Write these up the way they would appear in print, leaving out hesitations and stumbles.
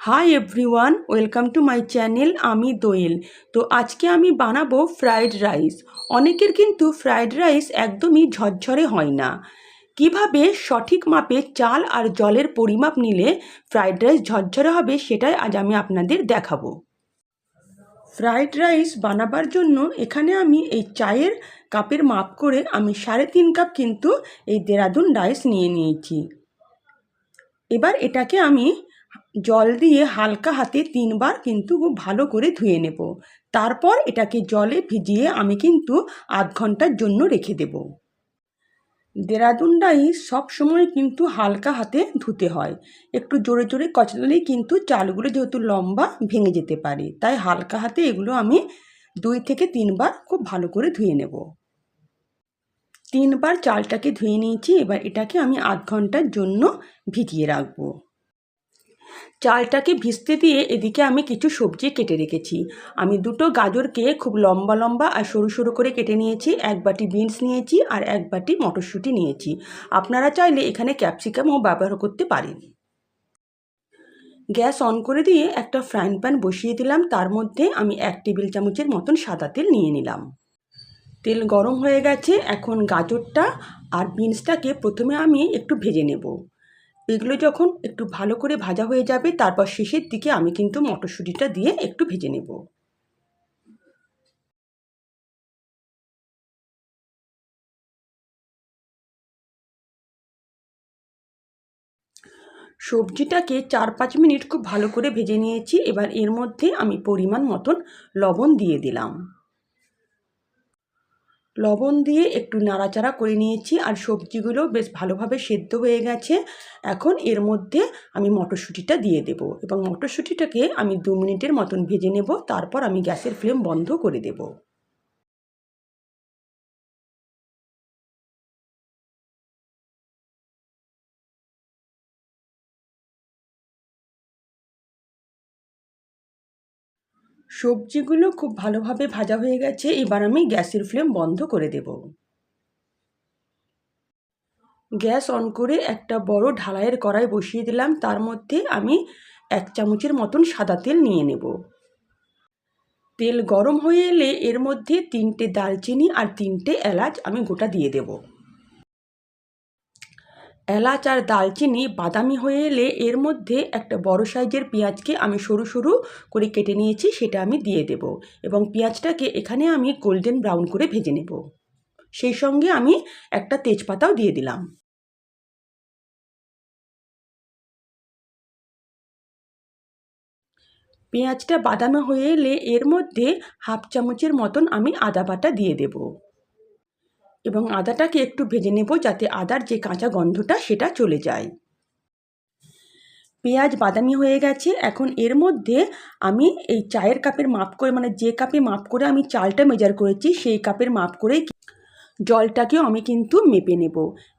Hi everyone, welcome to my channel. আমি দোয়েল। তো আজকে আমি বানাবো ফ্রাইড রাইস। অনেকের কিন্তু ফ্রাইড রাইস একদমই ঝরঝরে হয় না। কিভাবে সঠিক মাপে চাল আর জলের পরিমাপ নিলে ফ্রাইড রাইস ঝরঝরে হবে সেটাই আজ আমি আপনাদের দেখাবো। ফ্রাইড রাইস বানাবার জন্য এখানে আমি এই চায়ের কাপের মাপ করে আমি 3.5 কাপ কিন্তু এই দেরাদুন রাইস নিয়ে নিয়েছি। এবার এটাকে আমি জল দিয়ে হালকা হাতে 3বার কিন্তু খুব ভালো করে ধুয়ে নেব। তারপর এটাকে জলে ভিজিয়ে আমি কিন্তু আধ ঘন্টার জন্য রেখে দেব। দেরাদুন রাইস সবসময় কিন্তু হালকা হাতে ধুতে হয়। একটু জোরে জোরে কচলালেই কিন্তু চালগুলো যেহেতু লম্বা ভেঙে যেতে পারে, তাই হালকা হাতে এগুলো আমি 2 থেকে 3বার খুব ভালো করে ধুয়ে নেব। 3বার চালটাকে ধুয়ে নিয়েছি। এবার এটাকে আমি আধ ঘন্টার জন্য ভিজিয়ে রাখবো। চালটাকে ভিজতে দিয়ে এদিকে আমি কিছু সবজি কেটে রেখেছি। আমি 2টো গাজরকে খুব লম্বা লম্বা আর সরু সরু করে কেটে নিয়েছি। 1 বাটি বিনস নিয়েছি আর 1 বাটি মটরশুঁটি নিয়েছি। আপনারা চাইলে এখানে ক্যাপসিকামও ব্যবহার করতে পারেন। গ্যাস অন করে দিয়ে একটা ফ্রাইং প্যান বসিয়ে দিলাম। তার মধ্যে আমি 1 টেবিল চামচের মতন সাদা তেল নিয়ে নিলাম। তেল গরম হয়ে গেছে। এখন গাজরটা আর বিনসটাকে প্রথমে আমি একটু ভেজে নেব। এগুলো যখন একটু ভালো করে ভাজা হয়ে যাবে, তারপর শেষের দিকে আমি কিন্তু মটরশুঁটিটা দিয়ে একটু ভেজে নেব। সবজিটাকে 4-5 মিনিট খুব ভালো করে ভেজে নিয়েছি। এবার এর মধ্যে আমি পরিমাণ মতন লবণ দিয়ে দিলাম। লবণ দিয়ে একটু নাড়াচাড়া করে নিয়েছি আর সবজিগুলো বেশ ভালোভাবে সেদ্ধ হয়ে গেছে। এখন এর মধ্যে আমি মটরশুঁটিটা দিয়ে দেব এবং মটরশুঁটিটাকে আমি 2 মিনিটের মতন ভেজে নেব। তারপর আমি গ্যাসের ফ্লেম বন্ধ করে দেব। সবজিগুলো খুব ভালোভাবে ভাজা হয়ে গেছে। এবার আমি গ্যাসের ফ্লেম বন্ধ করে দেব। গ্যাস অন করে একটা বড় ঢালাইয়ের কড়াই বসিয়ে দিলাম। তার মধ্যে আমি 1 চামচের মতন সাদা তেল নিয়ে নেব। তেল গরম হয়ে এলে এর মধ্যে 3টে দারচিনি আর 3টে এলাচ আমি গোটা দিয়ে দেব। এলাচ আর দারচিনি বাদামি হয়ে এলে এর মধ্যে একটা বড় সাইজের পেঁয়াজকে আমি সরু সরু করে কেটে নিয়েছি, সেটা আমি দিয়ে দেব এবং পেঁয়াজটাকে এখানে আমি গোল্ডেন ব্রাউন করে ভেজে নেব। সেই সঙ্গে আমি একটা তেজপাতাও দিয়ে দিলাম। পেঁয়াজটা বাদামি হয়ে এলে এর মধ্যে 1/2 চামচের মতন আমি আদা বাটা দিয়ে দেব এবং আদাটাকে একটু ভেজে নেব যাতে আদার যে কাঁচা গন্ধটা সেটা চলে যায়। পেঁয়াজ বাদামি হয়ে গেছে। এখন এর মধ্যে আমি এই চায়ের কাপের মাপ করে, মানে যে কাপে মাপ করে আমি চালটা মেজার করেছি সেই কাপের মাপ করে জলটাকেও আমি কিন্তু মেপে নেব।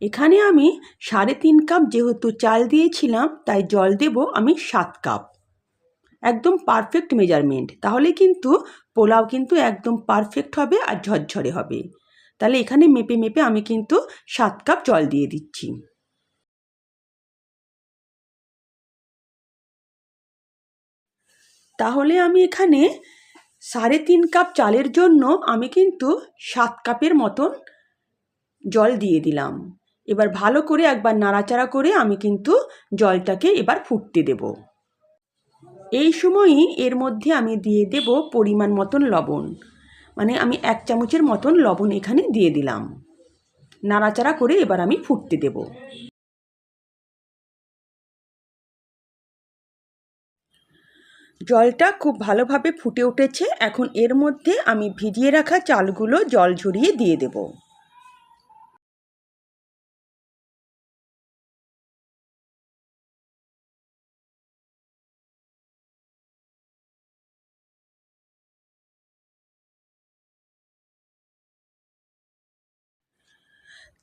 এখানে আমি 3.5 কাপ যেহেতু চাল দিয়েছিলাম, তাই জল দেব আমি 7 কাপ। একদম পারফেক্ট মেজারমেন্ট, তাহলে কিন্তু পোলাও কিন্তু একদম পারফেক্ট হবে আর ঝরঝরে হবে। তাহলে এখানে মেপে মেপে আমি কিন্তু 7 কাপ জল দিয়ে দিচ্ছি। তাহলে আমি এখানে 3.5 কাপ চালের জন্য আমি কিন্তু 7 কাপের মতন জল দিয়ে দিলাম। এবার ভালো করে একবার নাড়াচাড়া করে আমি কিন্তু জলটাকে এবার ফুটতে দেব। এই সময়ই এর মধ্যে আমি দিয়ে দেব পরিমাণ মতন লবণ, মানে আমি 1 চামচের মতন লবণ এখানে দিয়ে দিলাম। নাড়াচাড়া করে এবার আমি ফুটতে দেব। জলটা খুব ভালোভাবে ফুটে উঠেছে। এখন এর মধ্যে আমি ভিজিয়ে রাখা চালগুলো জল ঝরিয়ে দিয়ে দেব।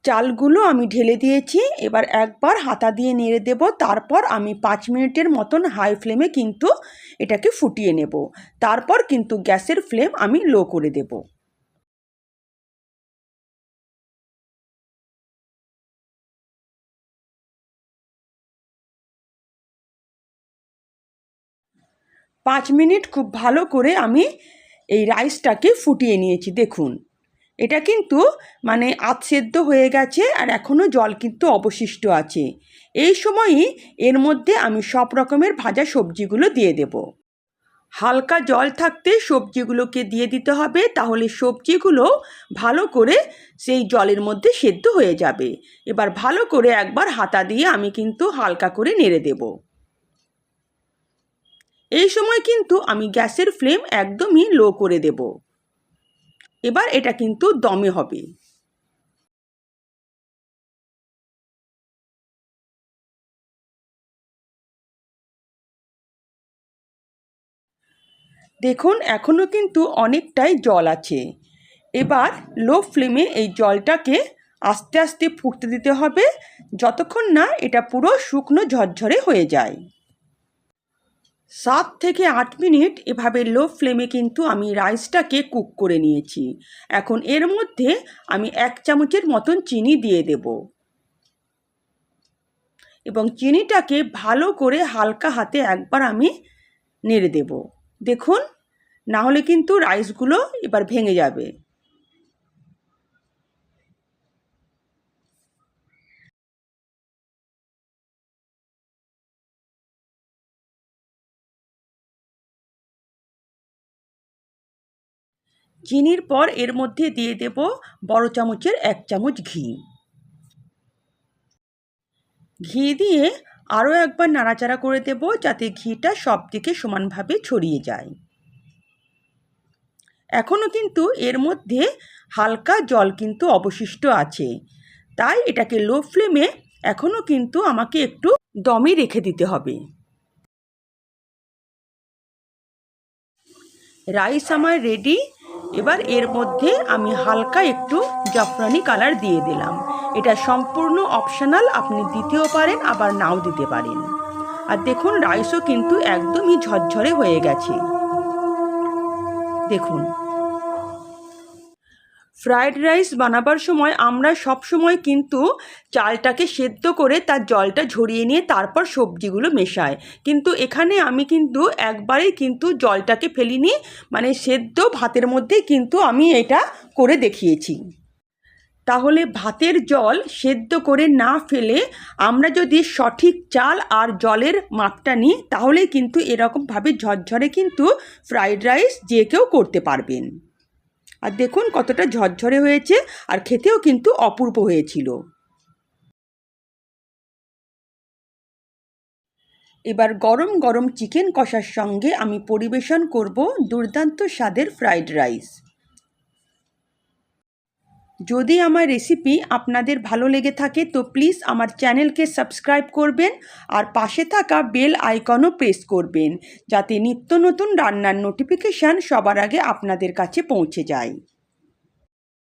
চালগুলো আমি ঢেলে দিয়েছি। এবার একবার হাতা দিয়ে নেড়ে দেব। তারপর আমি 5 মিনিটের মতন হাই ফ্লেমে কিন্তু এটাকে ফুটিয়ে নেব। তারপর কিন্তু গ্যাসের ফ্লেম আমি লো করে দেব। 5 মিনিট খুব ভালো করে আমি এই রাইসটাকে ফুটিয়ে নিয়েছি। দেখুন এটা কিন্তু মানে আধ সেদ্ধ হয়ে গেছে আর এখনও জল কিন্তু অবশিষ্ট আছে। এই সময়ই এর মধ্যে আমি সব রকমের ভাজা সবজিগুলো দিয়ে দেব। হালকা জল থাকতে সবজিগুলোকে দিয়ে দিতে হবে, তাহলে সবজিগুলো ভালো করে সেই জলের মধ্যে সেদ্ধ হয়ে যাবে। এবার ভালো করে একবার হাতা দিয়ে আমি কিন্তু হালকা করে নেড়ে দেব। এই সময় কিন্তু আমি গ্যাসের ফ্লেম একদমই লো করে দেব। এবার এটা কিন্তু দমে হবে। দেখুন এখনও কিন্তু অনেকটাই জল আছে। এবার লো ফ্লেমে এই জলটাকে আস্তে আস্তে ফুটতে দিতে হবে, যতক্ষণ না এটা পুরো শুকনো ঝরঝরে হয়ে যায়। 7 থেকে 8 মিনিট এভাবে লো ফ্লেমে কিন্তু আমি রাইসটাকে কুক করে নিয়েছি। এখন এর মধ্যে আমি 1 চামচের মতন চিনি দিয়ে দেব এবং চিনিটাকে ভালো করে হালকা হাতে একবার আমি নেড়ে দেব। দেখুন না হলে কিন্তু রাইসগুলো এবার ভেঙে যাবে। চিনির পর এর মধ্যে দিয়ে দেব বড় চামচের 1 চামচ ঘি। ঘি দিয়ে আরও একবার নাড়াচাড়া করে দেব যাতে ঘিটা সব দিকে সমানভাবে ছড়িয়ে যায়। এখনও কিন্তু এর মধ্যে হালকা জল কিন্তু অবশিষ্ট আছে, তাই এটাকে লো ফ্লেমে এখনও কিন্তু আমাকে একটু দমে রেখে দিতে হবে। রাইস আমার রেডি। এবার এর মধ্যে আমি হালকা একটু জাফরানি কালার দিয়ে দিলাম। এটা সম্পূর্ণ অপশনাল, আপনি দিতেও পারেন আবার নাও দিতে পারেন। আর দেখুন রাইসও কিন্তু একদমই ঝরঝরে হয়ে গেছে। দেখুন ফ্রায়েড রাইস বানাবার সময় আমরা সব সময় কিন্তু চালটাকে সেদ্ধ করে তার জলটা ঝরিয়ে নিয়ে তারপর সবজিগুলো মেশাই, কিন্তু এখানে আমি কিন্তু একবারেই কিন্তু জলটাকে ফেলিনি, মানে সেদ্ধ ভাতের মধ্যেই কিন্তু আমি এটা করে দেখিয়েছি। তাহলে ভাতের জল সেদ্ধ করে না ফেলে আমরা যদি সঠিক চাল আর জলের মাপটা নিই তাহলেই কিন্তু এরকমভাবে ঝরঝরে কিন্তু ফ্রায়েড রাইস যে কেউ করতে পারবেন। আর দেখুন কতটা ঝরঝরে হয়েছে আর খেতেও কিন্তু অপূর্ব হয়েছিল। এবার গরম গরম চিকেন কষার সঙ্গে আমি পরিবেশন করব দুর্দান্ত স্বাদের ফ্রায়েড রাইস। যদি আমার রেসিপি আপনাদের ভালো লেগে থাকে তো প্লিজ আমার চ্যানেলকে সাবস্ক্রাইব করবেন আর পাশে থাকা বেল আইকনও প্রেস করবেন, যাতে নিত্য নতুন রান্নার নোটিফিকেশান সবার আগে আপনাদের কাছে পৌঁছে যায়।